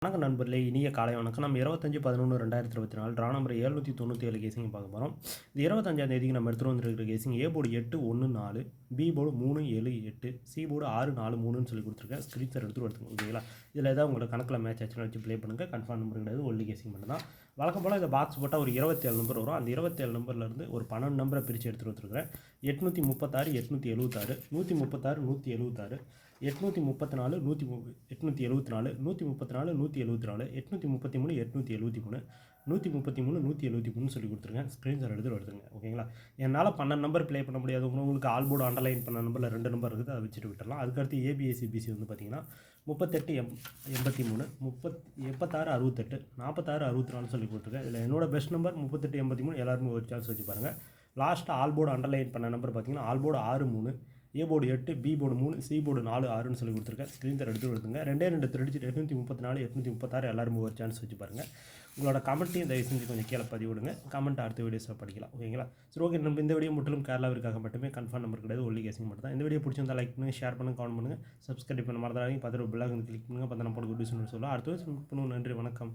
வணக்கம் நண்பர்களே, இனிய காலை வணக்கம். நம்ம 25/11/2024 ட்ரா நம்பர் 797 கேசிங் பார்க்க போகிறோம். இந்த 25ஆம் தேதிக்கு நம்ம எடுத்துகிட்டு வந்துருக்கிற casing A board 814, B board 378, C board 643ன்னு சொல்லி கொடுத்துருக்கேன். ஸ்க்ரீன்ஷாட் எடுத்துகிட்டு வருதுங்க. ஓகேங்களா? இதில் ஏதாவது உங்களோட கணக்கில் மேட்ச் ஆச்சுன்னா வச்சு ப்ளே பண்ணுங்கள். கன்ஃபார்ம் நம்பர் கிடையாது, ஒன்லி கேசிங் மட்டும் தான். வழக்கம் போல் இந்த பாக்ஸ் போட்டால் ஒரு 27 நம்பர் வரும். அந்த 27 நம்பர்லேருந்து ஒரு 12 நம்பரை பிரித்து எடுத்துகிட்டு வந்துருக்கிறேன். 836, 876, 136, 176, 834, 874, 134, 174, 833, 873, 133, 173 சொல்லி கொடுத்துருங்க. ஸ்க்ரீன்ஷாட் எடுத்து வருதுங்க. ஓகேங்களா? என்னால் 12 நம்பர் ப்ளே பண்ண முடியாது. உங்களுக்கு ஆல் போர்டு அண்டர்லைன் பண்ண நம்பரில் 2 நம்பர் இருக்குது, அதை வச்சுட்டு விட்டுடலாம். அதுக்கடுத்து ஏபிஎஸ்சிபிசி வந்து பார்த்தீங்கன்னா 38 83, 76 68, 46 64 சொல்லி கொடுத்துருக்கேன். இதில் என்னோட பெஸ்ட் நம்பர் 38 83. எல்லாருமே ஒரு சான்ஸ் வச்சு பாருங்கள். லாஸ்ட்டாக ஆல் போர்டு அண்டர்லைன் பண்ண நம்பர் பார்த்தீங்கன்னா all board 63, A board 8, B board 3, C board 4 6ன்னு சொல்லி கொடுத்துருக்கேன். ஸ்க்ரீன்ஷாட் எடுத்து வருதுங்க. 2 திருடிச்சு 834 836 எல்லாருமே ஒரு சான்ஸ் வச்சு பாருங்கள். உங்களோட கமெண்ட்டையும் தயவு செஞ்சு கொஞ்சம் கீழே பதிவு விடுங்க. கமெண்ட் அடுத்த வீடியோஸில் படிக்கலாம். ஓகேங்களா? சரி, ஓகே. நம்ம இந்த வீடியோ முற்றிலும் கேரளாவிற்காக மட்டுமே. கன்ஃபார்ம் நம்பர் கிடையாது, ஒன்லி கேசிங் மட்டும் தான். இந்த வீடியோ பிடிச்சிருந்தா லைக் பண்ணுங்கள், ஷேர் பண்ணுங்கள், கமெண்ட் பண்ணுங்கள், சப்ஸ்கிரைப் பண்ண மறந்துடாதீங்க. பார்த்துட்டு பெல் ஐகான் கிளிக் பண்ணுங்கள். பார்த்து நம்ம போட குட் நியூஸ் சொல்லலாம். அடுத்த வருஷம் பண்ணுவோம். நன்றி, வணக்கம்.